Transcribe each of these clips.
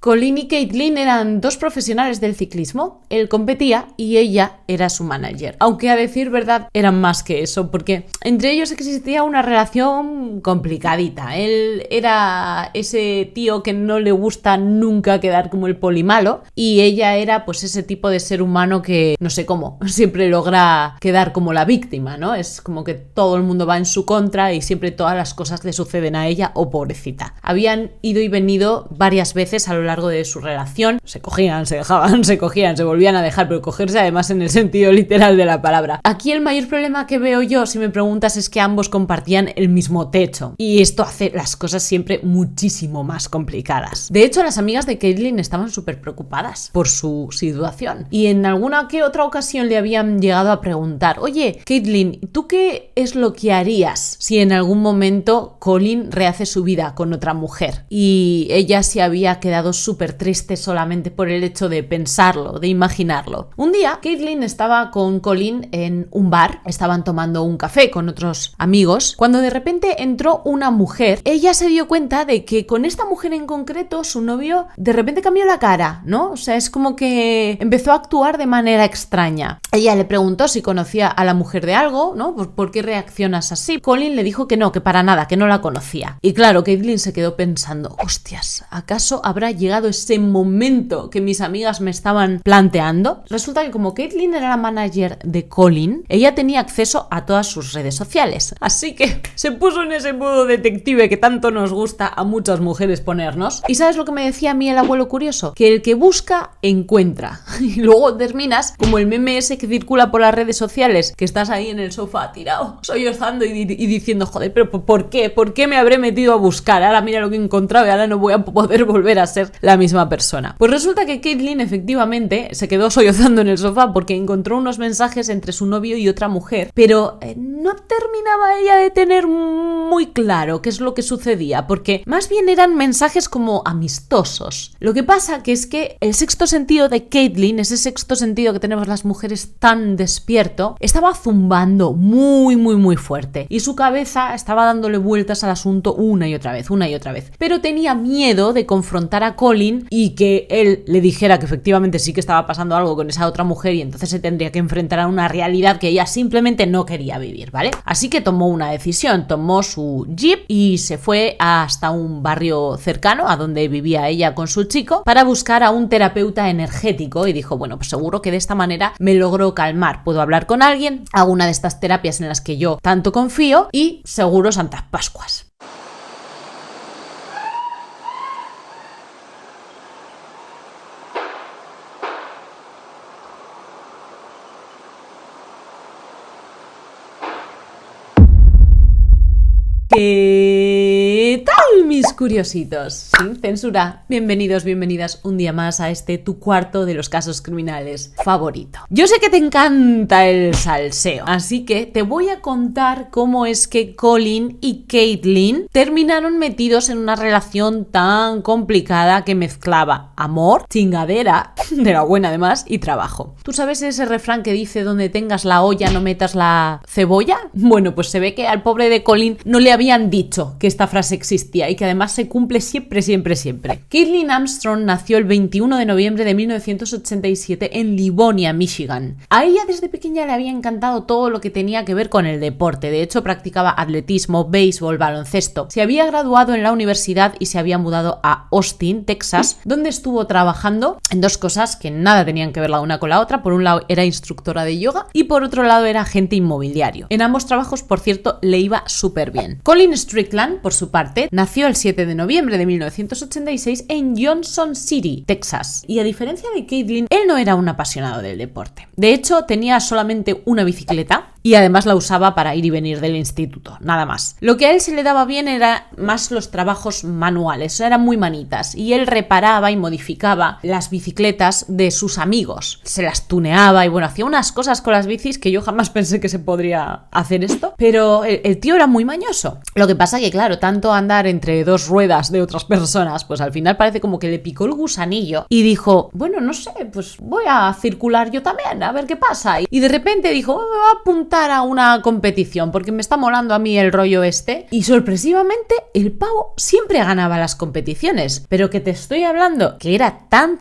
Colin y Caitlin eran dos profesionales del ciclismo. Él competía y ella era su manager. Aunque a decir verdad eran más que eso, porque entre ellos existía una relación complicadita. Él era ese tío que no le gusta nunca quedar como el polimalo y ella era pues ese tipo de ser humano que, no sé cómo, siempre logra quedar como la víctima, ¿no? Es como que todo el mundo va en su contra y siempre todas las cosas le suceden a ella, o pobrecita. Habían ido y venido varias veces a lo largo de su relación. Se cogían, se dejaban, se cogían, se volvían a dejar, pero cogerse además en el sentido literal de la palabra. Aquí el mayor problema que veo yo, si me preguntas, es que ambos compartían el mismo techo. Y esto hace las cosas siempre muchísimo más complicadas. De hecho, las amigas de Caitlin estaban súper preocupadas por su situación. Y en alguna que otra ocasión le habían llegado a preguntar: oye, Caitlin, ¿tú qué es lo que harías si en algún momento Colin rehace su vida con otra mujer? Y ella se había quedado súper triste solamente por el hecho de pensarlo, de imaginarlo. Un día, Caitlin estaba con Colin en un bar, estaban tomando un café con otros amigos, cuando de repente entró una mujer. Ella se dio cuenta de que con esta mujer en concreto, su novio de repente cambió la cara, ¿no? O sea, es como que empezó a actuar de manera extraña. Ella le preguntó si conocía a la mujer de algo, ¿no? ¿Por qué reaccionas así? Colin le dijo que no, que para nada, que no la conocía. Y claro, Caitlin se quedó pensando: hostias, ¿acaso habrá llegado ese momento que mis amigas me estaban planteando? Resulta que como Caitlin era la manager de Colin, ella tenía acceso a todas sus redes sociales. Así que se puso en ese modo detective que tanto nos gusta a muchas mujeres ponernos. ¿Y sabes lo que me decía a mí el abuelo curioso? Que el que busca, encuentra. Y luego terminas como el meme ese que circula por las redes sociales, que estás ahí en el sofá tirado, sollozando y diciendo: joder, pero ¿por qué? ¿Por qué me habré metido a buscar? Ahora mira lo que he encontrado y ahora no voy a poder volver a ser la misma persona. Pues resulta que Caitlin efectivamente se quedó sollozando en el sofá porque encontró unos mensajes entre su novio y otra mujer, pero no terminaba ella de tener muy claro qué es lo que sucedía, porque más bien eran mensajes como amistosos. Lo que pasa que es que el sexto sentido de Caitlin, ese sexto sentido que tenemos las mujeres tan despierto, estaba zumbando muy fuerte y su cabeza estaba dándole vueltas al asunto una y otra vez, pero tenía miedo de confrontar a Colin y que él le dijera que efectivamente sí que estaba pasando algo con esa otra mujer y entonces se tendría que enfrentar a una realidad que ella simplemente no quería vivir, ¿vale? Así que tomó una decisión, tomó su jeep y se fue hasta un barrio cercano a donde vivía ella con su chico para buscar a un terapeuta energético y dijo: bueno, pues seguro que de esta manera me logro calmar, puedo hablar con alguien, hago una de estas terapias en las que yo tanto confío y seguro Santas Pascuas. ¿Qué tal, mis curiositos? Sin censura. Bienvenidos, bienvenidas un día más a este tu cuarto de los casos criminales favorito. Yo sé que te encanta el salseo, así que te voy a contar cómo es que Colin y Caitlin terminaron metidos en una relación tan complicada que mezclaba amor, chingadera, de la buena además, y trabajo. ¿Tú sabes ese refrán que dice: donde tengas la olla no metas la cebolla? Bueno, pues se ve que al pobre de Colin no le habían dicho que esta frase existía y que además se cumple siempre. Caitlin Armstrong nació el 21 de noviembre de 1987 en Livonia, Michigan. A ella desde pequeña le había encantado todo lo que tenía que ver con el deporte. De hecho, practicaba atletismo, béisbol, baloncesto. Se había graduado en la universidad y se había mudado a Austin, Texas, donde estuvo trabajando en dos cosas que nada tenían que ver la una con la otra. Por un lado era instructora de yoga y por otro lado era agente inmobiliario. En ambos trabajos, por cierto, le iba súper bien. Colin Strickland, por su parte, nació el 7 de noviembre de 1986 en Johnson City, Texas. Y a diferencia de Caitlin, él no era un apasionado del deporte. De hecho, tenía solamente una bicicleta y además la usaba para ir y venir del instituto, nada más. Lo que a él se le daba bien era más los trabajos manuales, eran muy manitas, y él reparaba y modificaba las bicicletas de sus amigos. Se las tuneaba y bueno, hacía unas cosas con las bicis que yo jamás pensé que se podría hacer esto, pero el tío era muy mañoso. Lo que pasa que, claro, tanto andar entre dos ruedas de otras personas, pues al final parece como que le picó el gusanillo y dijo: bueno, no sé, pues voy a circular yo también, a ver qué pasa. Y de repente dijo: me voy a apuntar apuntar a una competición porque me está molando a mí el rollo este. Y sorpresivamente el pavo siempre ganaba las competiciones, pero que te estoy hablando que era tan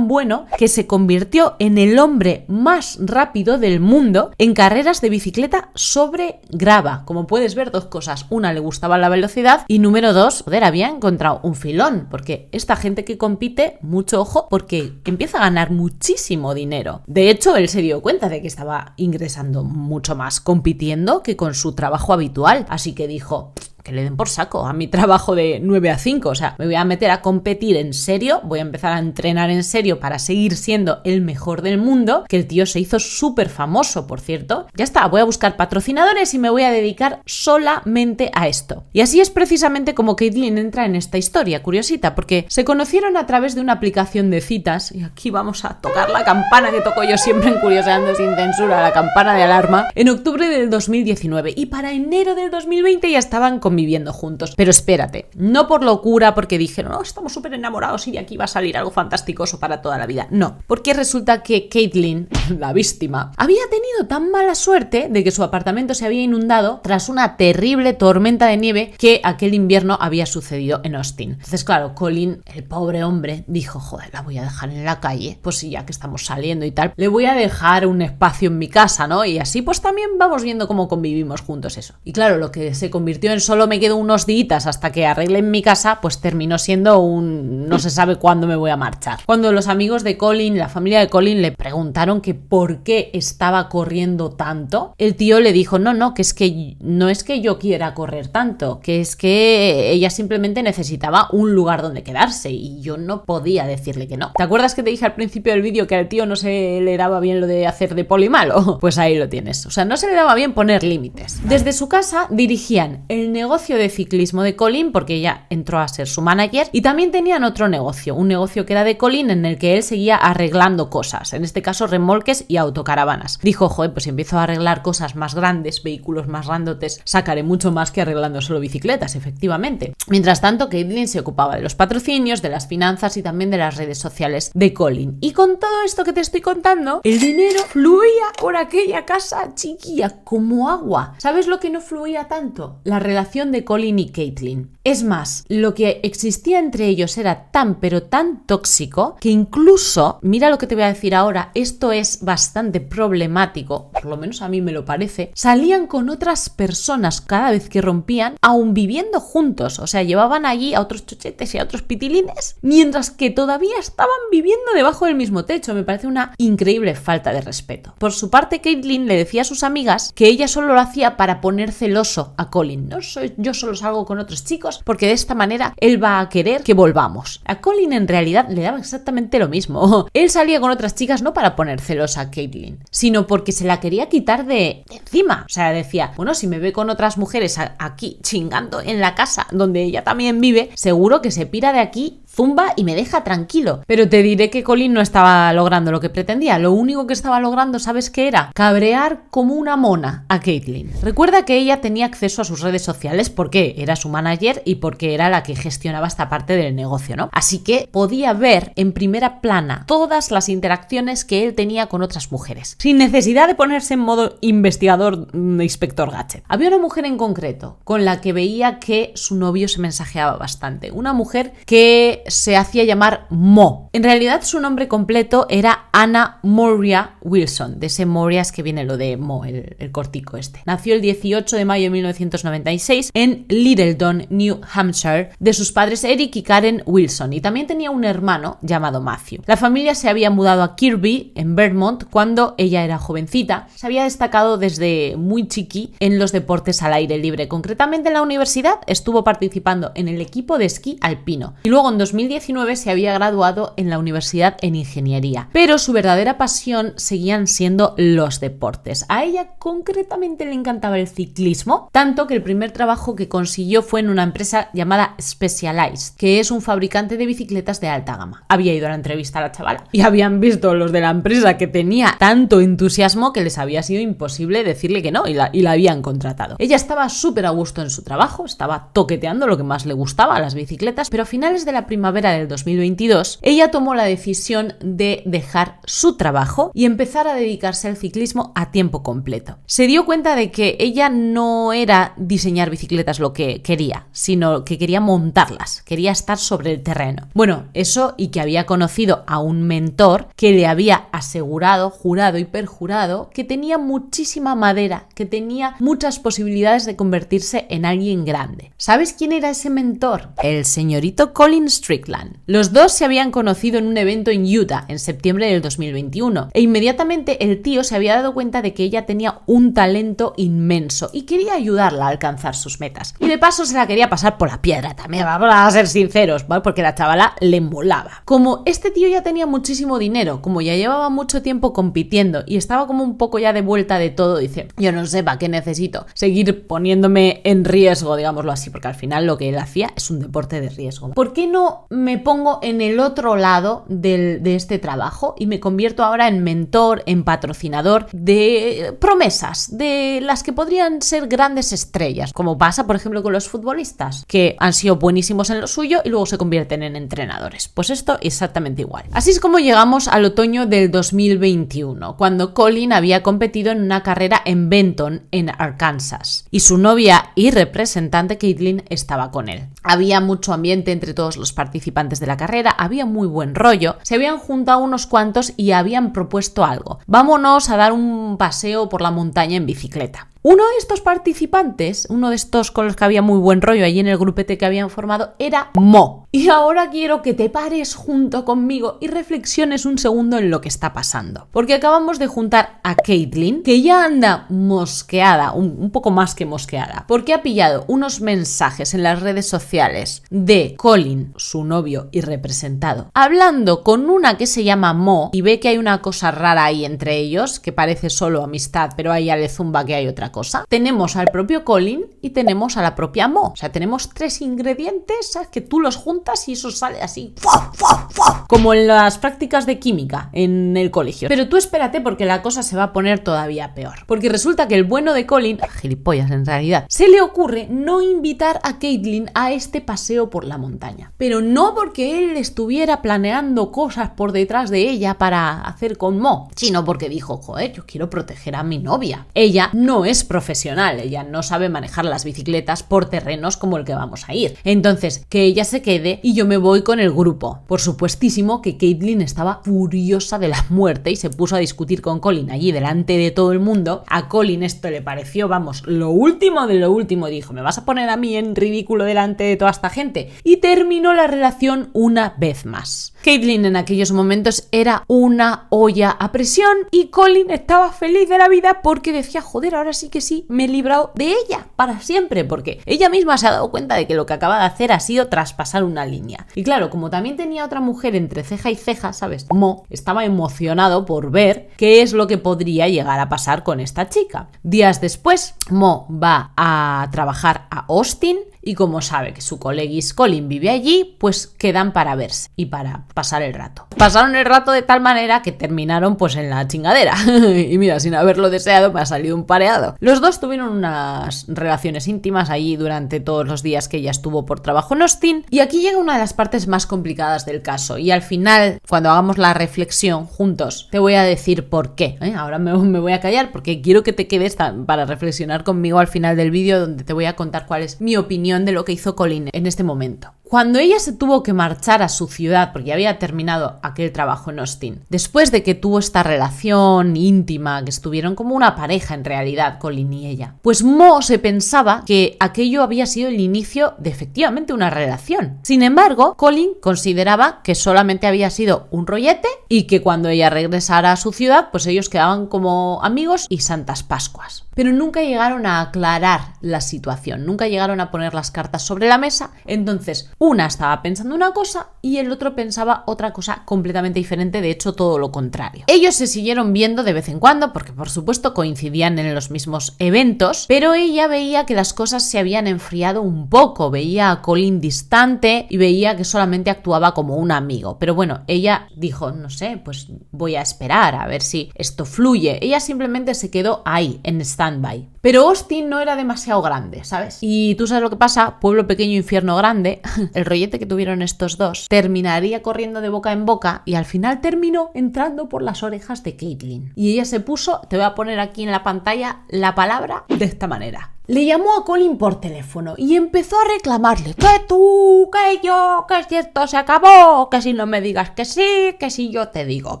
bueno que se convirtió en el hombre más rápido del mundo en carreras de bicicleta sobre grava. Como puedes ver, dos cosas: una, le gustaba la velocidad, y número dos, joder, había encontrado un filón, porque esta gente que compite, mucho ojo, porque empieza a ganar muchísimo dinero. De hecho, él se dio cuenta de que estaba ingresando mucho más compitiendo que con su trabajo habitual, así que dijo: que le den por saco a mi trabajo de 9 a 5, o sea, me voy a meter a competir en serio, voy a empezar a entrenar en serio para seguir siendo el mejor del mundo, que el tío se hizo súper famoso, por cierto. Ya está, voy a buscar patrocinadores y me voy a dedicar solamente a esto. Y así es precisamente como Caitlyn entra en esta historia, curiosita, porque se conocieron a través de una aplicación de citas, y aquí vamos a tocar la campana que toco yo siempre en Curioseando sin censura, la campana de alarma, en octubre del 2019, y para enero del 2020 ya estaban viviendo juntos. Pero espérate, no por locura, porque dijeron, no, estamos súper enamorados y de aquí va a salir algo fantasticoso para toda la vida. No, porque resulta que Caitlyn, la víctima, había tenido tan mala suerte de que su apartamento se había inundado tras una terrible tormenta de nieve que aquel invierno había sucedido en Austin. Entonces, claro, Colin, el pobre hombre, dijo, joder, la voy a dejar en la calle, pues sí, ya que estamos saliendo y tal, le voy a dejar un espacio en mi casa, ¿no? Y así pues también vamos viendo cómo convivimos juntos eso. Y claro, lo que se convirtió en solo me quedo unos días hasta que arreglen mi casa, pues terminó siendo un no se sabe cuándo me voy a marchar. Cuando los amigos de Colin, la familia de Colin, le preguntaron que por qué estaba corriendo tanto, el tío le dijo, no, que no es que yo quiera correr tanto, que es que ella simplemente necesitaba un lugar donde quedarse y yo no podía decirle que no. ¿Te acuerdas que te dije al principio del vídeo que al tío no se le daba bien lo de hacer de poli malo? Pues ahí lo tienes. O sea, no se le daba bien poner límites. Desde su casa dirigían el negocio de ciclismo de Colin, porque ella entró a ser su manager, y también tenían otro negocio, un negocio que era de Colin en el que él seguía arreglando cosas, en este caso remolques y autocaravanas. Dijo, joder, pues si empiezo a arreglar cosas más grandes, vehículos más grandotes, sacaré mucho más que arreglando solo bicicletas, efectivamente. Mientras tanto, Caitlyn se ocupaba de los patrocinios, de las finanzas y también de las redes sociales de Colin. Y con todo esto que te estoy contando, el dinero fluía por aquella casa, chiquilla, como agua. ¿Sabes lo que no fluía tanto? La relación de Colin y Caitlyn. Es más, lo que existía entre ellos era tan pero tan tóxico que incluso, mira lo que te voy a decir ahora, esto es bastante problemático, por lo menos a mí me lo parece, salían con otras personas cada vez que rompían, aún viviendo juntos, o sea, llevaban allí a otros chochetes y a otros pitilines, mientras que todavía estaban viviendo debajo del mismo techo. Me parece una increíble falta de respeto. Por su parte, Caitlyn le decía a sus amigas que ella solo lo hacía para poner celoso a Colin. Yo solo salgo con otros chicos porque de esta manera él va a querer que volvamos. A Colin en realidad le daba exactamente lo mismo. Él salía con otras chicas no para poner celosa a Caitlyn, sino porque se la quería quitar de encima. O sea, decía, bueno, si me ve con otras mujeres aquí chingando en la casa donde ella también vive, seguro que se pira de aquí, zumba y me deja tranquilo. Pero te diré que Colin no estaba logrando lo que pretendía. Lo único que estaba logrando, ¿sabes qué era? Cabrear como una mona a Caitlyn. Recuerda que ella tenía acceso a sus redes sociales porque era su manager y porque era la que gestionaba esta parte del negocio, ¿no? Así que podía ver en primera plana todas las interacciones que él tenía con otras mujeres, sin necesidad de ponerse en modo investigador, inspector gadget. Había una mujer en concreto con la que veía que su novio se mensajeaba bastante. Una mujer que se hacía llamar Mo. En realidad su nombre completo era Anna Moria Wilson. De ese Moria es que viene lo de Mo, el cortico este. Nació el 18 de mayo de 1996 en Littleton, New Hampshire, de sus padres Eric y Karen Wilson, y también tenía un hermano llamado Matthew. La familia se había mudado a Kirby, en Vermont, cuando ella era jovencita. Se había destacado desde muy chiqui en los deportes al aire libre. Concretamente en la universidad estuvo participando en el equipo de esquí alpino. Y luego en 2019 se había graduado en la universidad en ingeniería. Pero su verdadera pasión seguían siendo los deportes. A ella concretamente le encantaba el ciclismo, tanto que el primer trabajo que consiguió fue en una empresa llamada Specialized, que es un fabricante de bicicletas de alta gama. Había ido a la entrevista a la chavala y habían visto los de la empresa que tenía tanto entusiasmo que les había sido imposible decirle que no y la habían contratado. Ella estaba súper a gusto en su trabajo, estaba toqueteando lo que más le gustaba, las bicicletas, pero a finales de la primavera primavera del 2022, ella tomó la decisión de dejar su trabajo y empezar a dedicarse al ciclismo a tiempo completo. Se dio cuenta de que ella no era diseñar bicicletas lo que quería, sino que quería montarlas, quería estar sobre el terreno. Bueno, eso, y que había conocido a un mentor que le había asegurado, jurado y perjurado que tenía muchísima madera, que tenía muchas posibilidades de convertirse en alguien grande. ¿Sabes quién era ese mentor? El señorito Colin Strickland. Los dos se habían conocido en un evento en Utah en septiembre del 2021 e inmediatamente el tío se había dado cuenta de que ella tenía un talento inmenso y quería ayudarla a alcanzar sus metas. Y de paso se la quería pasar por la piedra también, vamos a ser sinceros, ¿vale? Porque la chavala le molaba. Como este tío ya tenía muchísimo dinero, como ya llevaba mucho tiempo compitiendo y estaba como un poco ya de vuelta de todo, dice, yo no sé para qué necesito seguir poniéndome en riesgo, digámoslo así, porque al final lo que él hacía es un deporte de riesgo. ¿Por qué no me pongo en el otro lado de este trabajo y me convierto ahora en mentor, en patrocinador de promesas, de las que podrían ser grandes estrellas, como pasa por ejemplo con los futbolistas, que han sido buenísimos en lo suyo y luego se convierten en entrenadores? Pues esto exactamente igual. Así es como llegamos al otoño del 2021, cuando Colin había competido en una carrera en Benton, en Arkansas, y su novia y representante Caitlin estaba con él. Había mucho ambiente entre todos los participantes de la carrera, había muy buen rollo, se habían juntado unos cuantos y habían propuesto algo. Vámonos a dar un paseo por la montaña en bicicleta. Uno de estos participantes, uno de estos con los que había muy buen rollo allí en el grupete que habían formado, era Mo. Y ahora quiero que te pares junto conmigo y reflexiones un segundo en lo que está pasando. Porque acabamos de juntar a Caitlin, que ya anda mosqueada, un poco más que mosqueada, porque ha pillado unos mensajes en las redes sociales de Colin, su novio y representado, hablando con una que se llama Mo y ve que hay una cosa rara ahí entre ellos, que parece solo amistad, pero a ella le zumba que hay otra cosa. Tenemos al propio Colin y tenemos a la propia Mo. O sea, tenemos tres ingredientes, ¿sabes? Que tú los juntas y eso sale así, ¡fua, fua, fua! Como en las prácticas de química en el colegio. Pero tú espérate porque la cosa se va a poner todavía peor. Porque resulta que el bueno de Colin, gilipollas en realidad, se le ocurre no invitar a Caitlin a este paseo por la montaña. Pero no porque él estuviera planeando cosas por detrás de ella para hacer con Mo, sino porque dijo, joder, yo quiero proteger a mi novia. Ella no es profesional, ella no sabe manejar las bicicletas por terrenos como el que vamos a ir. Entonces, que ella se quede y yo me voy con el grupo. Por supuestísimo que Caitlin estaba furiosa de la muerte y se puso a discutir con Colin allí delante de todo el mundo. A Colin esto le pareció, vamos, lo último de lo último. Dijo, ¿me vas a poner a mí en ridículo delante de toda esta gente? Y terminó la relación una vez más. Caitlin en aquellos momentos era una olla a presión y Colin estaba feliz de la vida porque decía, joder, ahora sí que sí, me he librado de ella para siempre, porque ella misma se ha dado cuenta de que lo que acaba de hacer ha sido traspasar una línea. Y claro, como también tenía otra mujer entre ceja y ceja, ¿sabes? Mo estaba emocionado por ver qué es lo que podría llegar a pasar con esta chica. Días después, Mo va a trabajar a Austin y como sabe que su coleguis Colin vive allí, pues quedan para verse y para pasar el rato. Pasaron el rato de tal manera que terminaron pues en la chingadera. Y mira, sin haberlo deseado me ha salido un pareado. Los dos tuvieron unas relaciones íntimas allí durante todos los días que ella estuvo por trabajo en Austin. Y aquí llega una de las partes más complicadas del caso. Y al final, cuando hagamos la reflexión juntos, te voy a decir por qué. Ahora me voy a callar porque quiero que te quedes para reflexionar conmigo al final del vídeo, donde te voy a contar cuál es mi opinión de lo que hizo Colin en este momento. Cuando ella se tuvo que marchar a su ciudad porque había terminado aquel trabajo en Austin, después de que tuvo esta relación íntima, que estuvieron como una pareja en realidad, Colin y ella, pues Mo se pensaba que aquello había sido el inicio de efectivamente una relación. Sin embargo, Colin consideraba que solamente había sido un rollete y que cuando ella regresara a su ciudad, pues ellos quedaban como amigos y santas pascuas. Pero nunca llegaron a aclarar la situación, nunca llegaron a poner las cartas sobre la mesa. Entonces, una estaba pensando una cosa y el otro pensaba otra cosa completamente diferente, de hecho todo lo contrario. Ellos se siguieron viendo de vez en cuando porque por supuesto coincidían en los mismos eventos, pero ella veía que las cosas se habían enfriado un poco, veía a Colin distante y veía que solamente actuaba como un amigo. Pero bueno, ella dijo, no sé, pues voy a esperar a ver si esto fluye. Ella simplemente se quedó ahí, en stand-by. Pero Austin no era demasiado grande, ¿sabes? Y tú sabes lo que pasa, pueblo pequeño, infierno grande. el rollete que tuvieron estos dos terminaría corriendo de boca en boca y al final terminó entrando por las orejas de Caitlyn. Y ella se puso, te voy a poner aquí en la pantalla la palabra de esta manera. Le llamó a Colin por teléfono y empezó a reclamarle que tú, que yo, que si esto se acabó, que si no me digas que sí, que si yo te digo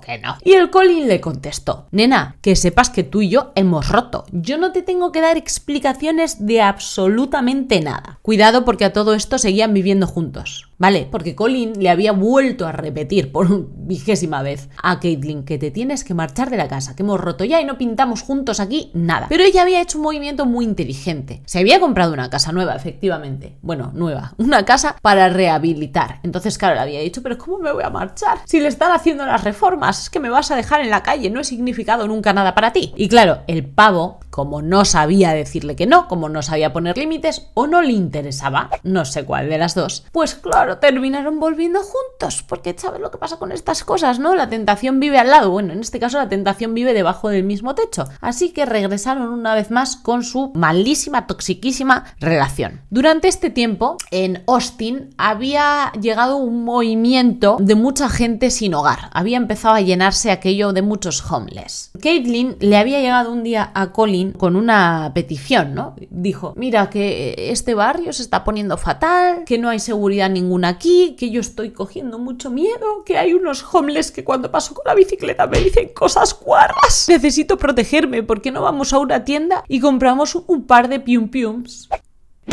que no. Y el Colin le contestó: nena, que sepas que tú y yo hemos roto. Yo no te tengo que dar explicaciones de absolutamente nada. Cuidado porque a todo esto seguían viviendo juntos, ¿vale? Porque Colin le había vuelto a repetir por 20ª vez a Caitlyn que te tienes que marchar de la casa, que hemos roto ya y no pintamos juntos aquí nada. Pero ella había hecho un movimiento muy inteligente. Se había comprado una casa nueva, efectivamente. Bueno, nueva. Una casa para rehabilitar. Entonces, claro, le había dicho: pero ¿cómo me voy a marchar? Si le están haciendo las reformas, es que me vas a dejar en la calle, no he significado nunca nada para ti. Y claro, el pavo, como no sabía decirle que no, como no sabía poner límites o no le interesaba, no sé cuál de las dos, pues claro, terminaron volviendo juntos, porque ¿sabes lo que pasa con estas cosas, no? La tentación vive al lado. Bueno, en este caso la tentación vive debajo del mismo techo. Así que regresaron una vez más con su malísima, toxiquísima relación. Durante este tiempo, en Austin había llegado un movimiento de mucha gente sin hogar. Había empezado a llenarse aquello de muchos homeless. Caitlyn le había llegado un día a Colin con una petición, ¿no? Dijo: mira, que este barrio se está poniendo fatal, que no hay seguridad ninguna aquí, que yo estoy cogiendo mucho miedo, que hay unos homeless que cuando paso con la bicicleta me dicen cosas guarras. Necesito protegerme, ¿por qué no vamos a una tienda y compramos un par de pium-piums?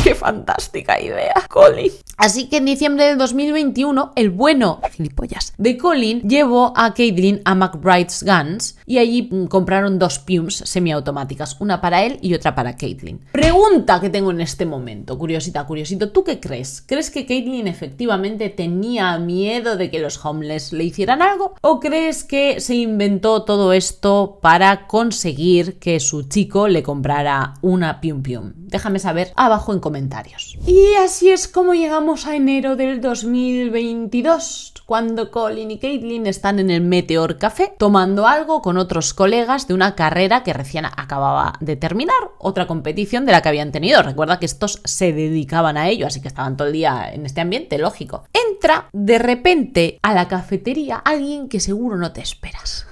¡Qué fantástica idea, Colin! Así que en diciembre de 2021, el bueno gilipollas de Colin llevó a Caitlyn a McBride's Guns y allí compraron 2 piums semiautomáticas, una para él y otra para Caitlyn. Pregunta que tengo en este momento, curiosito, ¿tú qué crees? ¿Crees que Caitlyn efectivamente tenía miedo de que los homeless le hicieran algo? ¿O crees que se inventó todo esto para conseguir que su chico le comprara una pium-pium? Déjame saber abajo en comentarios. Y así es como llegamos a enero del 2022, cuando Colin y Caitlyn están en el Meteor Café tomando algo con otros colegas de una carrera que recién acababa de terminar, otra competición de la que habían tenido. Recuerda que estos se dedicaban a ello, así que estaban todo el día en este ambiente, lógico. Entra de repente a la cafetería alguien que seguro no te esperas.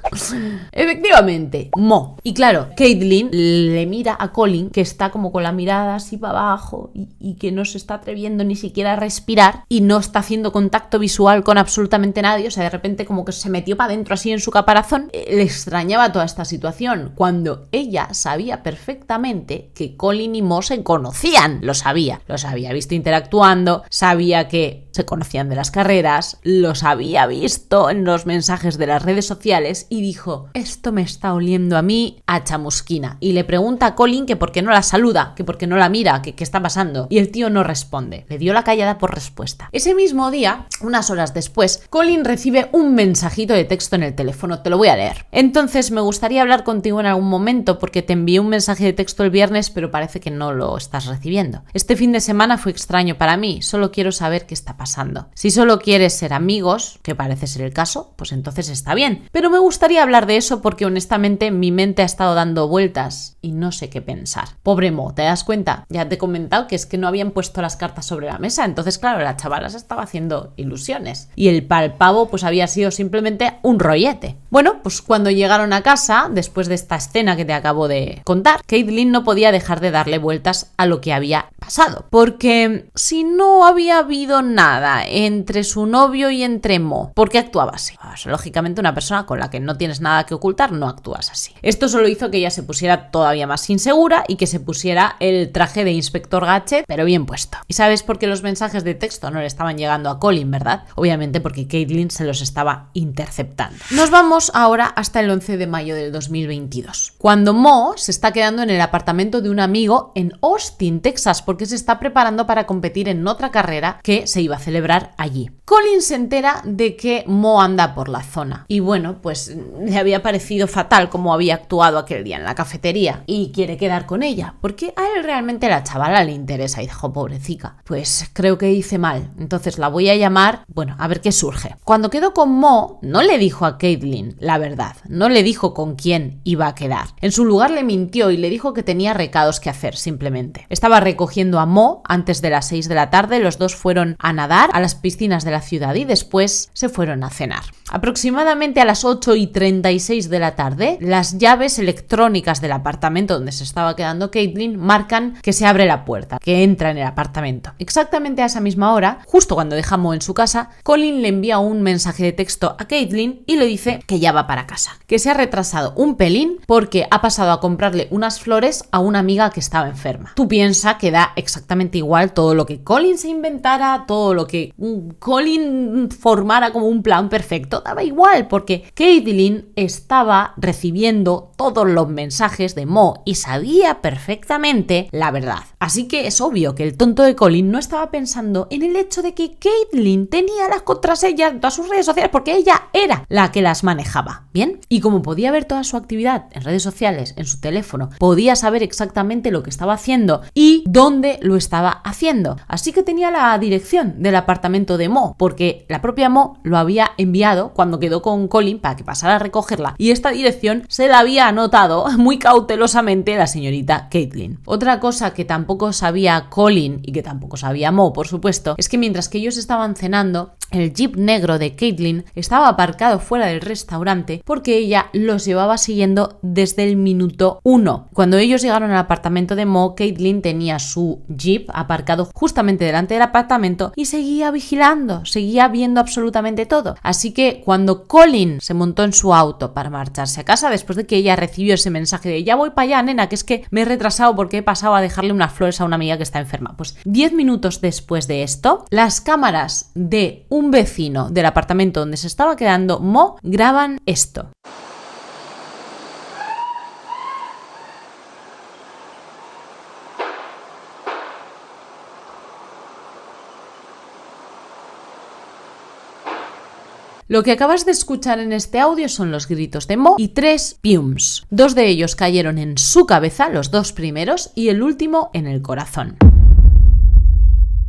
Efectivamente, Mo. Y claro, Caitlyn le mira a Colin, que está como con la mirada así para abajo y que no se está atreviendo ni siquiera a respirar y no está haciendo contacto visual con absolutamente nadie. O sea, de repente como que se metió para adentro así en su caparazón. Le extrañaba toda esta situación cuando ella sabía perfectamente que Colin y Mo se conocían. Los había visto interactuando, sabía que se conocían de las carreras, los había visto en los mensajes de las redes sociales y dijo: esto me está oliendo a mí a chamusquina. Y le pregunta a Colin que por qué no la saluda, que por qué no la mira, que qué está pasando. Y el tío no responde, le dio la callada por respuesta. Ese mismo día, unas horas después, Colin recibe un mensajito de texto en el teléfono, te lo voy a leer. Entonces me gustaría hablar contigo en algún momento porque te envié un mensaje de texto el viernes, pero parece que no lo estás recibiendo. Este fin de semana fue extraño para mí, solo quiero saber qué está pasando. Si solo quieres ser amigos, que parece ser el caso, pues entonces está bien. Pero me gustaría hablar de eso porque honestamente mi mente ha estado dando vueltas y no sé qué pensar. Pobre Mo, ¿te das cuenta? Ya te he comentado que es que no habían puesto las cartas sobre la mesa, entonces claro, la chavala se estaba haciendo ilusiones. Y el pavo pues había sido simplemente un rollete. Bueno, pues cuando llegaron a casa, después de esta escena que te acabo de contar, Caitlyn no podía dejar de darle vueltas a lo que había pasado. Porque si no había habido nada entre su novio y entre Mo, ¿por qué actuaba así? Pues, lógicamente una persona con la que no tienes nada que ocultar no actúas así. Esto solo hizo que ella se pusiera todavía más insegura y que se pusiera el traje de Inspector Gadget, pero bien puesto. ¿Y sabes por qué los mensajes de texto no le estaban llegando a Colin, verdad? Obviamente porque Caitlyn se los estaba interceptando. Nos vamos ahora hasta el 11 de mayo del 2022, cuando Mo se está quedando en el apartamento de un amigo en Austin, Texas, porque se está preparando para competir en otra carrera que se iba a celebrar allí. Colin se entera de que Mo anda por la zona y bueno, pues le había parecido fatal cómo había actuado aquel día en la cafetería y quiere quedar con ella, porque a él realmente la chavala le interesa y dijo, pobrecita, pues creo que hice mal, entonces la voy a llamar, bueno, a ver qué surge. Cuando quedó con Mo, no le dijo a Caitlyn Caitlyn la verdad, no le dijo con quién iba a quedar. En su lugar le mintió y le dijo que tenía recados que hacer simplemente. Estaba recogiendo a Mo antes de las 6 de la tarde, los dos fueron a nadar a las piscinas de la ciudad y después se fueron a cenar. Aproximadamente a las 8:36 de la tarde, las llaves electrónicas del apartamento donde se estaba quedando Caitlyn marcan que se abre la puerta, que entra en el apartamento. Exactamente a esa misma hora, justo cuando deja a Mo en su casa, Colin le envía un mensaje de texto a Caitlyn y le dice que ya va para casa, que se ha retrasado un pelín porque ha pasado a comprarle unas flores a una amiga que estaba enferma. Tú piensas que da exactamente igual todo lo que Colin se inventara, todo lo que Colin formara como un plan perfecto, daba igual porque Caitlyn estaba recibiendo todos los mensajes de Mo y sabía perfectamente la verdad. Así que es obvio que el tonto de Colin no estaba pensando en el hecho de que Caitlyn tenía las contraseñas de todas sus redes sociales porque ella era la que las manejaba, ¿bien? Y como podía ver toda su actividad en redes sociales, en su teléfono, podía saber exactamente lo que estaba haciendo y dónde lo estaba haciendo. Así que tenía la dirección del apartamento de Mo, porque la propia Mo lo había enviado cuando quedó con Colin para que pasara a recogerla y esta dirección se la había anotado muy cautelosamente la señorita Caitlyn. Otra cosa que tampoco sabía Colin y que tampoco sabía Mo, por supuesto, es que mientras que ellos estaban cenando, el jeep negro de Caitlyn estaba aparcado fuera del restaurante porque ella los llevaba siguiendo desde el minuto 1. Cuando ellos llegaron al apartamento de Mo, Caitlyn tenía su jeep aparcado justamente delante del apartamento y seguía vigilando, seguía viendo absolutamente todo. Así que cuando Colin se montó en su auto para marcharse a casa, después de que ella recibió ese mensaje de ya voy para allá, nena, que es que me he retrasado porque he pasado a dejarle unas flores a una amiga que está enferma. Pues 10 minutos después de esto, las cámaras de un vecino del apartamento donde se estaba quedando Mo graban esto. Lo que acabas de escuchar en este audio son los gritos de Mo y 3 piums. 2 de ellos cayeron en su cabeza, los 2 primeros, y el último en el corazón.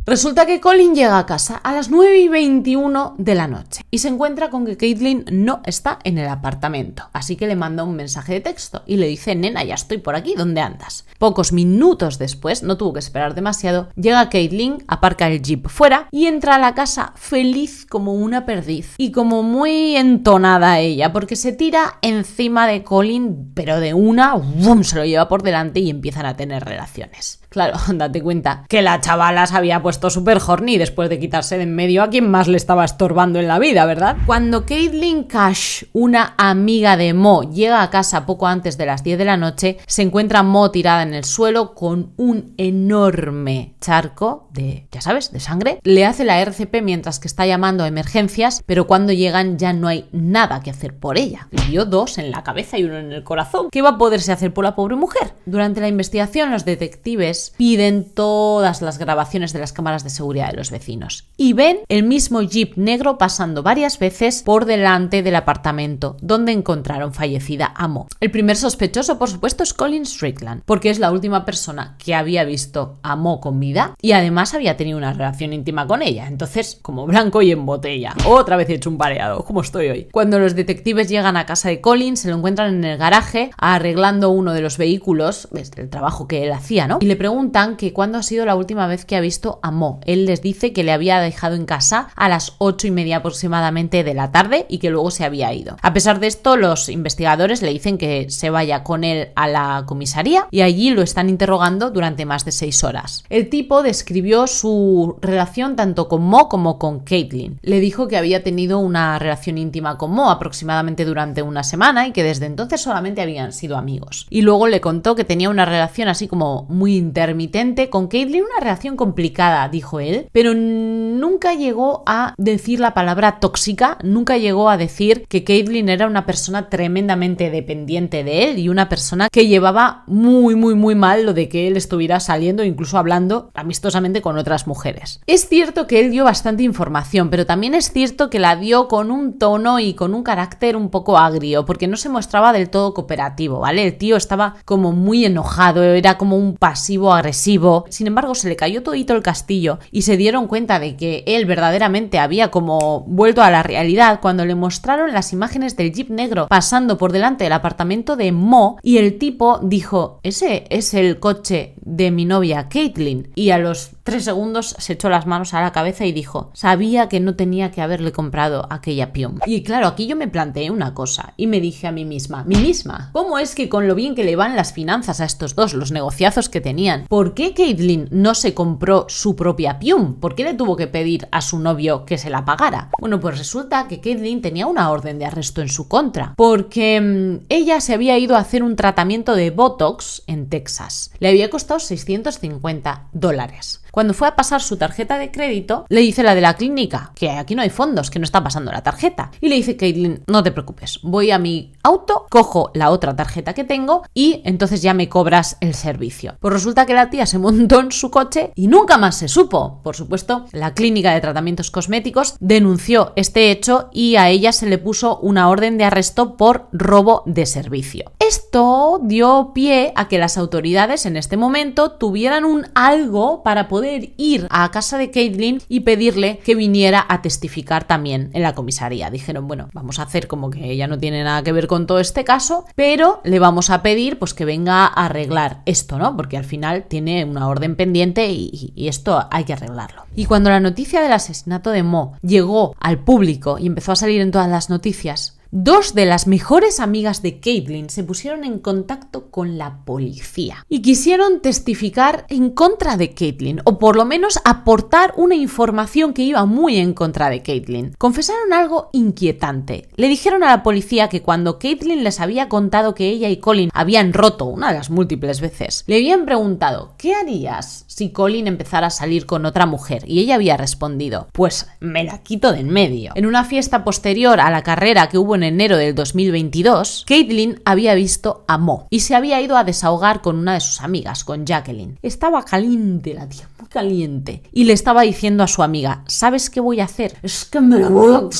Resulta que Colin llega a casa a las 9:21 de la noche y se encuentra con que Caitlyn no está en el apartamento, así que le manda un mensaje de texto y le dice: nena, ya estoy por aquí, ¿dónde andas? Pocos minutos después, no tuvo que esperar demasiado, llega Caitlyn, aparca el jeep fuera y entra a la casa feliz como una perdiz y como muy entonada ella, porque se tira encima de Colin, pero de una, ¡bum!, se lo lleva por delante y empiezan a tener relaciones. Claro, date cuenta que la chavala se había puesto súper horny después de quitarse de en medio a quien más le estaba estorbando en la vida, ¿verdad? Cuando Caitlyn Cash, una amiga de Mo, llega a casa poco antes de las 10 de la noche, se encuentra Mo tirada en el suelo con un enorme charco de, ya sabes, de sangre. Le hace la RCP mientras que está llamando a emergencias, pero cuando llegan ya no hay nada que hacer por ella. Le dio 2 en la cabeza y 1 en el corazón. ¿Qué va a poderse hacer por la pobre mujer? Durante la investigación, los detectives piden todas las grabaciones de las cámaras de seguridad de los vecinos y ven el mismo jeep negro pasando varias veces por delante del apartamento donde encontraron fallecida a Mo. El primer sospechoso, por supuesto, es Colin Strickland, porque es la última persona que había visto a Mo con vida y además había tenido una relación íntima con ella. Entonces, como blanco y en botella. Otra vez he hecho un pareado, como estoy hoy. Cuando los detectives llegan a casa de Colin, se lo encuentran en el garaje arreglando uno de los vehículos, es el trabajo que él hacía, ¿no? Y le preguntan que cuándo ha sido la última vez que ha visto a Mo. Él les dice que le había dejado en casa a las 8:30 aproximadamente de la tarde y que luego se había ido. A pesar de esto, los investigadores le dicen que se vaya con él a la comisaría y allí lo están interrogando durante más de 6 horas. El tipo describió su relación tanto con Mo como con Caitlyn. Le dijo que había tenido una relación íntima con Mo aproximadamente durante una semana y que desde entonces solamente habían sido amigos. Y luego le contó que tenía una relación así como muy intermitente con Caitlyn, una relación complicada, dijo él, pero nunca llegó a decir la palabra tóxica, nunca llegó a decir que Caitlyn era una persona tremendamente dependiente de él y una persona que llevaba muy mal lo de que él estuviera saliendo, incluso hablando amistosamente con otras mujeres. Es cierto que él dio bastante información, pero también es cierto que la dio con un tono y con un carácter un poco agrio, porque no se mostraba del todo cooperativo, ¿vale? El tío estaba como muy enojado, era como un pasivo agresivo. Sin embargo, se le cayó todito el castigo martillo y se dieron cuenta de que él verdaderamente había como vuelto a la realidad cuando le mostraron las imágenes del Jeep negro pasando por delante del apartamento de Mo, y el tipo dijo: ese es el coche de mi novia Caitlin, y a los 3 segundos se echó las manos a la cabeza y dijo: sabía que no tenía que haberle comprado aquella Pium. Y claro, aquí yo me planteé una cosa y me dije a mí misma, ¿cómo es que con lo bien que le van las finanzas a estos dos, los negociazos que tenían, ¿por qué Caitlin no se compró su propia Pium? ¿Por qué le tuvo que pedir a su novio que se la pagara? Bueno, pues resulta que Caitlin tenía una orden de arresto en su contra, porque ella se había ido a hacer un tratamiento de Botox en Texas. Le había costado $650. Cuando fue a pasar su tarjeta de crédito, le dice la de la clínica que aquí no hay fondos, que no está pasando la tarjeta. Y le dice Caitlin: no te preocupes, voy a mi auto, cojo la otra tarjeta que tengo y entonces ya me cobras el servicio. Pues resulta que la tía se montó en su coche y nunca más se supo. Por supuesto, la clínica de tratamientos cosméticos denunció este hecho y a ella se le puso una orden de arresto por robo de servicio. Esto dio pie a que las autoridades en este momento tuvieran un algo para poder ir a casa de Caitlin y pedirle que viniera a testificar también en la comisaría. Dijeron: bueno, vamos a hacer como que ella no tiene nada que ver con todo este caso, pero le vamos a pedir pues que venga a arreglar esto, ¿no? Porque al final tiene una orden pendiente y esto hay que arreglarlo. Y cuando la noticia del asesinato de Mo llegó al público y empezó a salir en todas las noticias, 2 de las mejores amigas de Caitlin se pusieron en contacto con la policía y quisieron testificar en contra de Caitlin, o por lo menos aportar una información que iba muy en contra de Caitlin. Confesaron algo inquietante. Le dijeron a la policía que cuando Caitlin les había contado que ella y Colin habían roto una de las múltiples veces, le habían preguntado: ¿qué harías si Colin empezara a salir con otra mujer? Y ella había respondido: pues me la quito de en medio. En una fiesta posterior a la carrera que hubo en enero del 2022, Caitlin había visto a Mo y se había ido a desahogar con una de sus amigas, con Jacqueline. Estaba caliente la tía, muy caliente, y le estaba diciendo a su amiga: ¿sabes qué voy a hacer? Es que me la voy,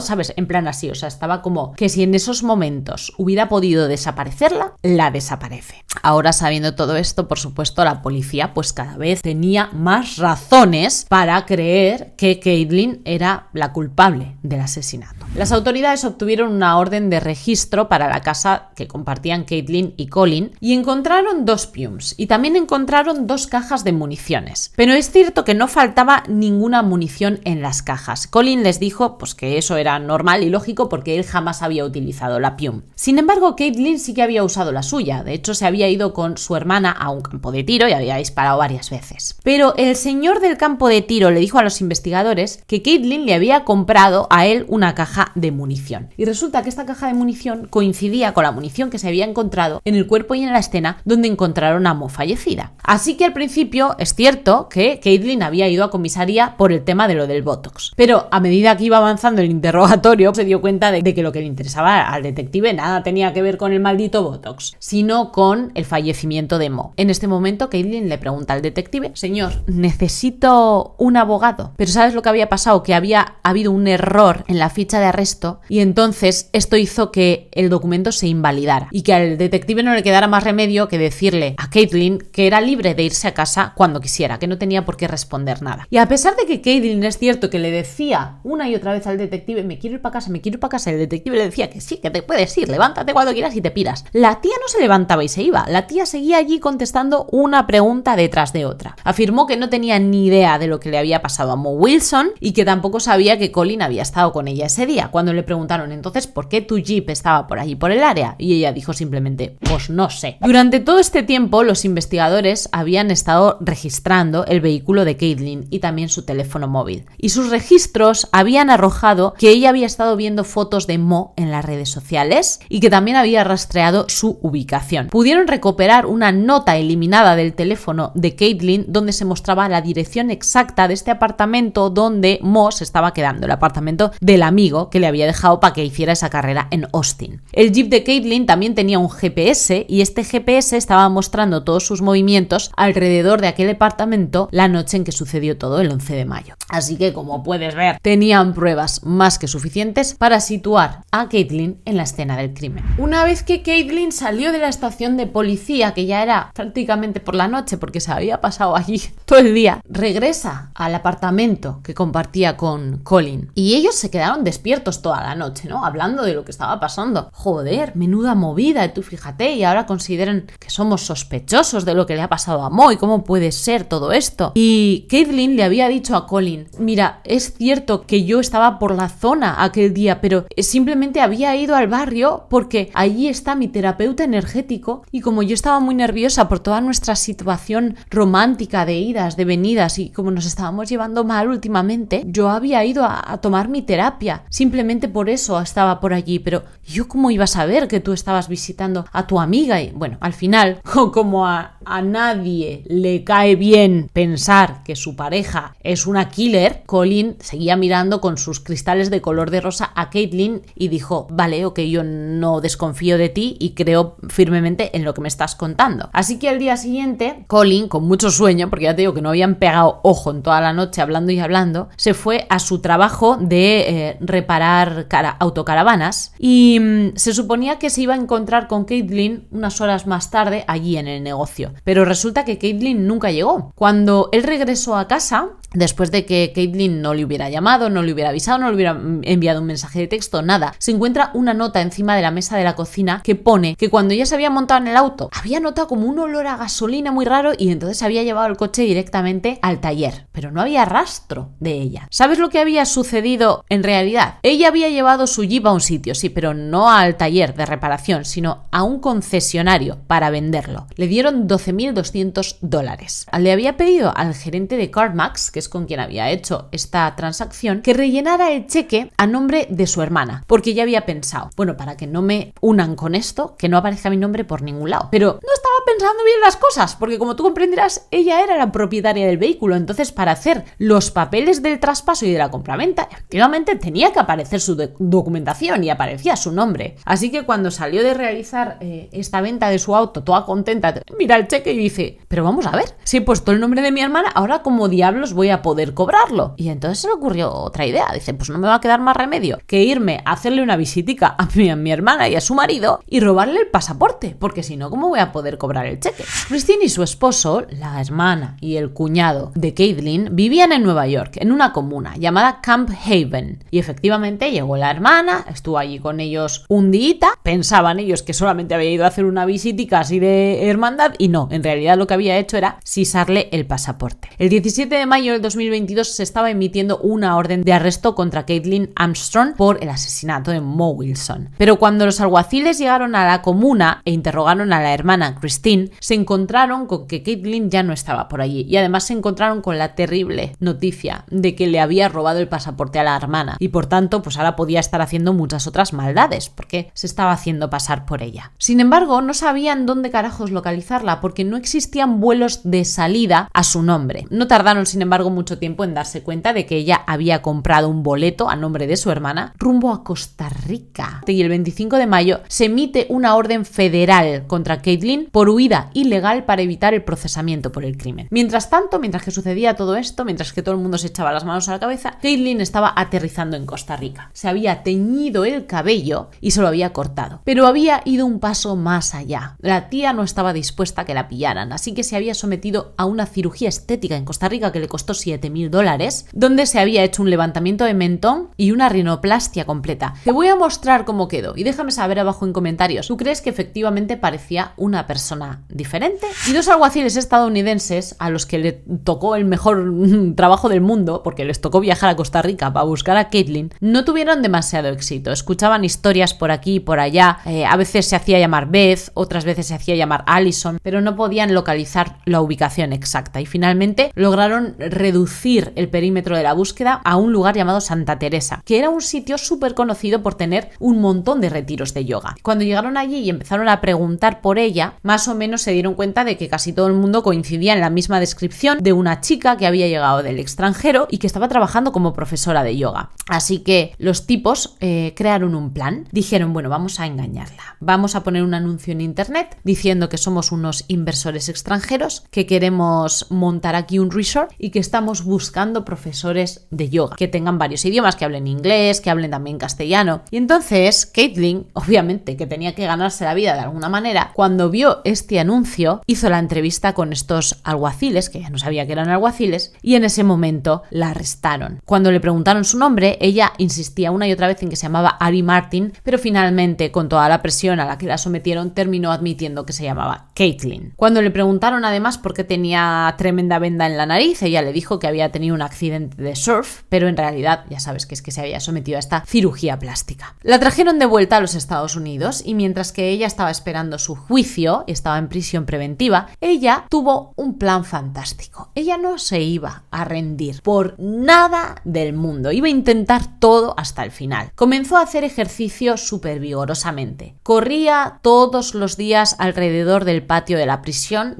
¿sabes? En plan así, o sea, estaba como que si en esos momentos hubiera podido desaparecerla, la desaparece. Ahora, sabiendo todo esto, por supuesto, la policía pues cada vez tenía más razones para creer que Caitlin era la culpable del asesinato. Las autoridades obtuvieron una orden de registro para la casa que compartían Caitlin y Colin y encontraron 2 Piums y también encontraron 2 cajas de municiones. Pero es cierto que no faltaba ninguna munición en las cajas. Colin les dijo pues que eso era normal y lógico porque él jamás había utilizado la Pium. Sin embargo, Caitlin sí que había usado la suya. De hecho, se había ido con su hermana a un campo de tiro y había disparado varias veces. Pero el señor del campo de tiro le dijo a los investigadores que Caitlin le había comprado a él una caja de munición. Y resulta que esta caja de munición coincidía con la munición que se había encontrado en el cuerpo y en la escena donde encontraron a Mo fallecida. Así que al principio es cierto que Caitlin había ido a comisaría por el tema de lo del Botox. Pero a medida que iba avanzando el interrogatorio se dio cuenta de que lo que le interesaba al detective nada tenía que ver con el maldito Botox, sino con el fallecimiento de Mo. En este momento Caitlin le pregunta al detective: señor, necesito un abogado. Pero ¿sabes lo que había pasado? Que había habido un error en la ficha de arresto y entonces esto hizo que el documento se invalidara y que al detective no le quedara más remedio que decirle a Caitlin que era libre de irse a casa cuando quisiera, que no tenía por qué responder nada. Y a pesar de que Caitlin es cierto que le decía una y otra vez al detective: me quiero ir para casa, me quiero ir para casa, el detective le decía que sí, que te puedes ir, levántate cuando quieras y te piras. La tía no se levantaba y se iba, la tía seguía allí contestando una pregunta detrás de otra. Afirmó que no tenía ni idea de lo que le había pasado a Mo Wilson y que tampoco sabía que Colin había estado con ella ese día. Cuando le preguntaron entonces por qué tu Jeep estaba por allí por el área, y ella dijo simplemente: pues no sé. Durante todo este tiempo los investigadores habían estado registrando el vehículo de Caitlin y también su teléfono móvil, y sus registros habían arrojado que ella había estado viendo fotos de Mo en las redes sociales y que también había rastreado su ubicación. Pudieron recuperar una nota eliminada del teléfono de Caitlin donde se mostraba la dirección exacta de este apartamento donde Mo se estaba quedando, el apartamento del amigo que le había dejado para que hiciera esa carrera en Austin. El Jeep de Caitlin también tenía un GPS y este GPS estaba mostrando todos sus movimientos alrededor de aquel apartamento la noche en que sucedió todo, el 11 de mayo. Así que, como puedes ver, tenían pruebas más que suficientes para situar a Caitlin en la escena del crimen. Una vez que Caitlin salió de la estación de policía, que ya era prácticamente por la noche porque se había pasado allí todo el día, regresa al apartamento que compartía con Colin y ellos se quedaron despiertos toda la noche, ¿no? Hablando de lo que estaba pasando. Joder, menuda movida, tú fíjate, y ahora consideran que somos sospechosos de lo que le ha pasado a Moy, ¿cómo puede ser todo esto? Y Caitlin le había dicho a Colin, mira, es cierto que yo estaba por la zona aquel día, pero simplemente había ido al barrio porque allí está mi terapeuta energético y como yo estaba muy nerviosa por toda nuestra situación romántica de idas, de venidas y como nos estábamos llevando mal últimamente, yo había ido a tomar mi terapia. Simplemente por eso estaba por allí, pero yo cómo iba a saber que tú estabas visitando a tu amiga. Y bueno, al final, como a nadie le cae bien pensar que su pareja es una killer, Colin seguía mirando con sus cristales de color de rosa a Caitlin y dijo, vale, ok, yo no desconfío de ti y creo firmemente en lo que me estás contando. Así que al día siguiente, Colin, con mucho sueño, porque ya te digo que no habían pegado ojo en toda la noche hablando y hablando, se fue a su trabajo de reparar autocaravanas y se suponía que se iba a encontrar con Caitlin unas horas más tarde allí en el negocio. Pero resulta que Caitlin nunca llegó. Cuando él regresó a casa, después de que Caitlin no le hubiera llamado, no le hubiera avisado, no le hubiera enviado un mensaje de texto, nada, se encuentra una nota encima de la mesa de la cocina que pone que cuando ella se había montado en el auto, había notado como un olor a gasolina muy raro y entonces había llevado el coche directamente al taller, pero no había rastro de ella. ¿Sabes lo que había sucedido en realidad? Ella había llevado su Jeep a un sitio, sí, pero no al taller de reparación, sino a un concesionario para venderlo. Le dieron $12,200. Le había pedido al gerente de CarMax, que es con quien había hecho esta transacción, que rellenara el cheque a nombre de su hermana, porque ya había pensado, bueno, para que no me unan con esto, que no aparezca mi nombre por ningún lado. Pero no estaba pensando bien las cosas, porque como tú comprenderás, ella era la propietaria del vehículo, entonces para hacer los papeles del traspaso y de la compraventa, efectivamente tenía que aparecer su documentación y aparecía su nombre. Así que cuando salió de realizar esta venta de su auto, toda contenta, mira el cheque y dice, pero vamos a ver, si he puesto el nombre de mi hermana, ahora como diablos voy a poder cobrarlo. Y entonces se le ocurrió otra idea, dice, pues no me va a quedar más remedio que irme a hacerle una visitica a mi hermana y a su marido y robarle el pasaporte, porque si no, ¿cómo voy a poder cobrar el cheque? Christine y su esposo, la hermana y el cuñado de Caitlin, vivían en Nueva York, en una comuna llamada Camp Haven, y efectivamente llegó la hermana, estuvo allí con ellos un día, pensaban ellos que solamente había ido a hacer una visitica así de hermandad y no, en realidad lo que había hecho era sisarle el pasaporte. El 17 de mayo del 2022 se estaba emitiendo una orden de arresto contra Caitlin Armstrong por el asesinato de Mo Wilson. Pero cuando los alguaciles llegaron a la comuna e interrogaron a la hermana Christine, se encontraron con que Caitlin ya no estaba por allí y además se encontraron con la terrible noticia de que le había robado el pasaporte a la hermana y por tanto pues ahora podía estar haciendo muchas otras maldades porque se estaba haciendo pasar por ella. Sin embargo, no sabían dónde carajos localizarla porque no existían vuelos de salida a su nombre. No tardaron, sin embargo, mucho tiempo en darse cuenta de que ella había comprado un boleto a nombre de su hermana rumbo a Costa Rica. Y el 25 de mayo se emite una orden federal contra Caitlin por huida ilegal para evitar el procesamiento por el crimen. Mientras tanto, mientras que sucedía todo esto, mientras que todo el mundo se echaba las manos a la cabeza, Caitlin estaba aterrizando en Costa Rica. Se había teñido el cabello y se lo había cortado, pero había ido un paso más allá. La tía no estaba dispuesta a que la pillaran, así que se había sometido a una cirugía estética en Costa Rica que le costó $7,000, donde se había hecho un levantamiento de mentón y una rinoplastia completa. Te voy a mostrar cómo quedó y déjame saber abajo en comentarios, ¿tú crees que efectivamente parecía una persona diferente? Y dos alguaciles estadounidenses a los que le tocó el mejor trabajo del mundo, porque les tocó viajar a Costa Rica para buscar a Caitlin, no tuvieron demasiado éxito. Escuchaban historias por aquí y por allá, a veces se hacía llamar Beth, otras veces se hacía llamar Allison, pero no podían localizar la ubicación exacta y finalmente lograron reducir el perímetro de la búsqueda a un lugar llamado Santa Teresa, que era un sitio súper conocido por tener un montón de retiros de yoga. Cuando llegaron allí y empezaron a preguntar por ella, más o menos se dieron cuenta de que casi todo el mundo coincidía en la misma descripción de una chica que había llegado del extranjero y que estaba trabajando como profesora de yoga. Así que los tipos crearon un plan. Dijeron, bueno, vamos a engañarla. Vamos a poner un anuncio en internet diciendo que somos unos inversores extranjeros, que queremos montar aquí un resort y que estamos buscando profesores de yoga que tengan varios idiomas, que hablen inglés, que hablen también castellano. Y entonces Caitlin, obviamente que tenía que ganarse la vida de alguna manera, cuando vio este anuncio hizo la entrevista con estos alguaciles, que ya no sabía que eran alguaciles, y en ese momento la arrestaron. Cuando le preguntaron su nombre, ella insistía una y otra vez en que se llamaba Ari Martin, pero finalmente, con toda la presión a la que la sometieron, terminó admitiendo que se llamaba Caitlin. Cuando le preguntaron además por qué tenía tremenda venda en la nariz, ella le dijo que había tenido un accidente de surf, pero en realidad ya sabes que es que se había sometido a esta cirugía plástica. La trajeron de vuelta a los Estados Unidos y mientras que ella estaba esperando su juicio, estaba en prisión preventiva, ella tuvo un plan fantástico. Ella no se iba a rendir por nada del mundo, iba a intentar todo hasta el final. Comenzó a hacer ejercicio súper vigorosamente. Corría todos los días alrededor del patio de la prisión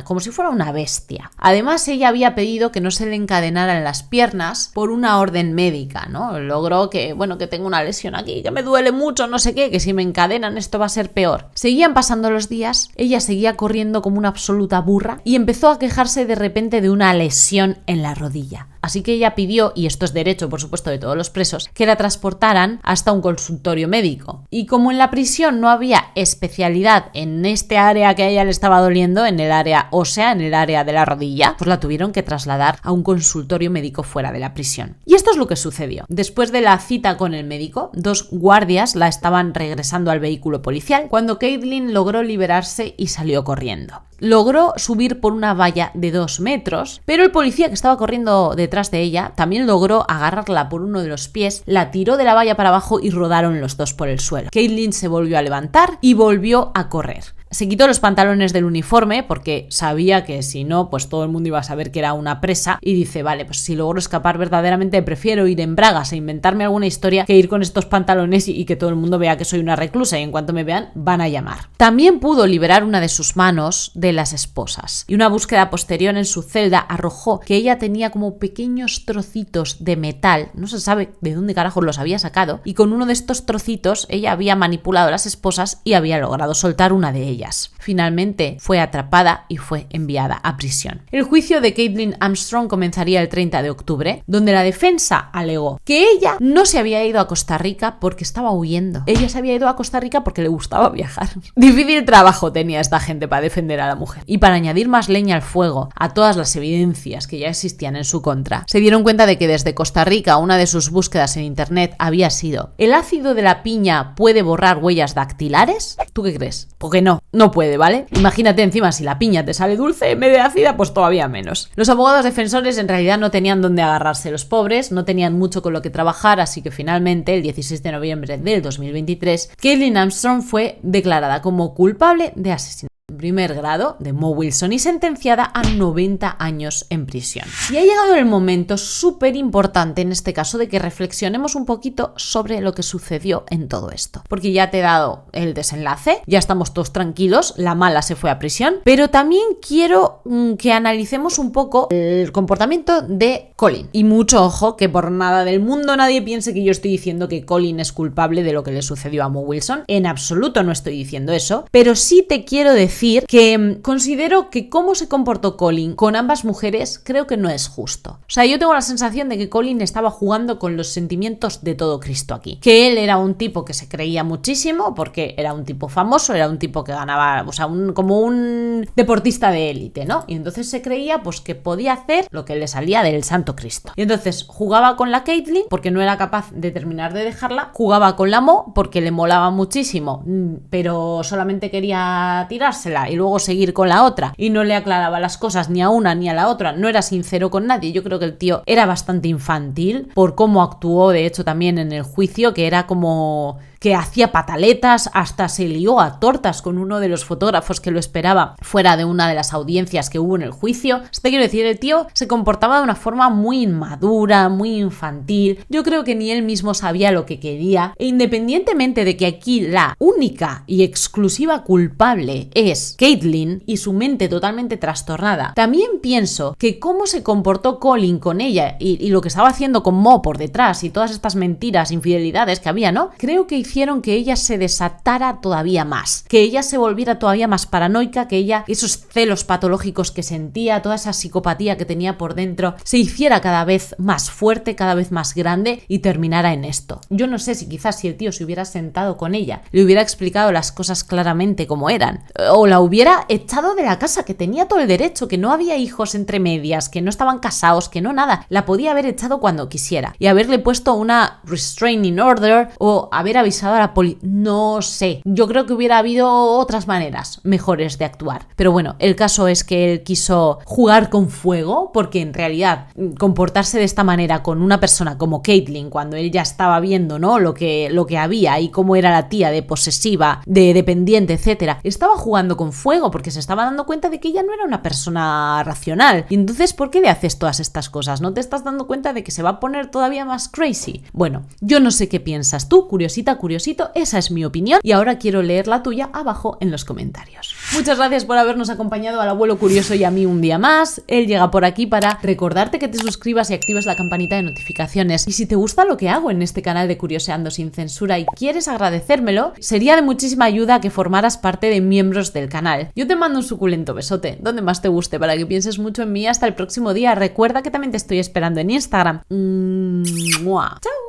como si fuera una bestia. Además, ella había pedido que no se le encadenaran las piernas por una orden médica, ¿no? Logró que tengo una lesión aquí, que me duele mucho, no sé qué, que si me encadenan esto va a ser peor. Seguían pasando los días, ella seguía corriendo como una absoluta burra y empezó a quejarse de repente de una lesión en la rodilla. Así que ella pidió, y esto es derecho por supuesto de todos los presos, que la transportaran hasta un consultorio médico. Y como en la prisión no había especialidad en este área que a ella le estaba doliendo, en el área ósea, en el área de la rodilla, pues la tuvieron que trasladar a un consultorio médico fuera de la prisión. Y esto es lo que sucedió. Después de la cita con el médico, 2 guardias la estaban regresando al vehículo policial cuando Caitlin logró liberarse y salió corriendo. Logró subir por una valla de 2 metros, pero el policía que estaba corriendo detrás de ella también logró agarrarla por uno de los pies, la tiró de la valla para abajo y rodaron los dos por el suelo. Caitlin se volvió a levantar y volvió a correr. Se quitó los pantalones del uniforme porque sabía que si no, pues todo el mundo iba a saber que era una presa y dice, vale, pues si logro escapar verdaderamente prefiero ir en bragas e inventarme alguna historia que ir con estos pantalones y que todo el mundo vea que soy una reclusa y en cuanto me vean van a llamar. También pudo liberar una de sus manos de las esposas y una búsqueda posterior en su celda arrojó que ella tenía como pequeños trocitos de metal, no se sabe de dónde carajo los había sacado, y con uno de estos trocitos ella había manipulado las esposas y había logrado soltar una de ellas. Finalmente fue atrapada y fue enviada a prisión. El juicio de Caitlin Armstrong comenzaría el 30 de octubre, donde la defensa alegó que ella no se había ido a Costa Rica porque estaba huyendo. Ella se había ido a Costa Rica porque le gustaba viajar. Difícil trabajo tenía esta gente para defender a la mujer. Y para añadir más leña al fuego a todas las evidencias que ya existían en su contra, se dieron cuenta de que desde Costa Rica una de sus búsquedas en internet había sido ¿el ácido de la piña puede borrar huellas dactilares? ¿Tú qué crees? Porque no puede, ¿vale? Imagínate encima si la piña te sale dulce en vez de ácida, pues todavía menos. Los abogados defensores en realidad no tenían dónde agarrarse. Los pobres no tenían mucho con lo que trabajar, así que finalmente, el 16 de noviembre del 2023, Caitlin Armstrong fue declarada como culpable de asesinato en primer grado de Mo Wilson y sentenciada a 90 años en prisión. Y ha llegado el momento súper importante en este caso de que reflexionemos un poquito sobre lo que sucedió en todo esto. Porque ya te he dado el desenlace, ya estamos todos tranquilos, la mala se fue a prisión, pero también quiero que analicemos un poco el comportamiento de Colin. Y mucho ojo que por nada del mundo nadie piense que yo estoy diciendo que Colin es culpable de lo que le sucedió a Mo Wilson. En absoluto no estoy diciendo eso, pero sí te quiero decir que considero que cómo se comportó Colin con ambas mujeres creo que no es justo. O sea, yo tengo la sensación de que Colin estaba jugando con los sentimientos de todo Cristo aquí. Que él era un tipo que se creía muchísimo porque era un tipo famoso, era un tipo que ganaba, o sea, como un deportista de élite, ¿no? Y entonces se creía pues que podía hacer lo que le salía del santo Cristo. Y entonces jugaba con la Caitlin porque no era capaz de terminar de dejarla, jugaba con la Mo porque le molaba muchísimo, pero solamente quería tirársela y luego seguir con la otra y no le aclaraba las cosas ni a una ni a la otra, no era sincero con nadie. Yo creo que el tío era bastante infantil por cómo actuó, de hecho también en el juicio, que era como que hacía pataletas, hasta se lió a tortas con uno de los fotógrafos que lo esperaba fuera de una de las audiencias que hubo en el juicio. Te quiero decir, el tío se comportaba de una forma muy inmadura, muy infantil. Yo creo que ni él mismo sabía lo que quería, e independientemente de que aquí la única y exclusiva culpable es Caitlyn y su mente totalmente trastornada, también pienso que cómo se comportó Colin con ella y lo que estaba haciendo con Mo por detrás y todas estas mentiras, infidelidades que había, ¿no? Creo que hicieron que ella se desatara todavía más, que ella se volviera todavía más paranoica, que ella, esos celos patológicos que sentía, toda esa psicopatía que tenía por dentro, se hiciera cada vez más fuerte, cada vez más grande y terminara en esto. Yo no sé si quizás si el tío se hubiera sentado con ella, le hubiera explicado las cosas claramente como eran, o la hubiera echado de la casa, que tenía todo el derecho, que no había hijos entre medias, que no estaban casados, que no nada, la podía haber echado cuando quisiera y haberle puesto una restraining order o haber avisado a la policía, no sé, yo creo que hubiera habido otras maneras mejores de actuar, pero bueno, el caso es que él quiso jugar con fuego, porque en realidad comportarse de esta manera con una persona como Caitlyn, cuando él ya estaba viendo, ¿no?, lo que había y cómo era la tía de posesiva, de dependiente, etcétera, estaba jugando con fuego porque se estaba dando cuenta de que ella no era una persona racional. Y entonces, ¿por qué le haces todas estas cosas? ¿No te estás dando cuenta de que se va a poner todavía más crazy? Bueno, yo no sé qué piensas tú, curiosita, curiosito, esa es mi opinión y ahora quiero leer la tuya abajo en los comentarios. Muchas gracias por habernos acompañado al abuelo curioso y a mí un día más. Él llega por aquí para recordarte que te suscribas y actives la campanita de notificaciones. Y si te gusta lo que hago en este canal de Curioseando sin censura y quieres agradecérmelo, sería de muchísima ayuda que formaras parte de miembros del canal. Yo te mando un suculento besote, donde más te guste, para que pienses mucho en mí hasta el próximo día. Recuerda que también te estoy esperando en Instagram. ¡Mua! ¡Chao!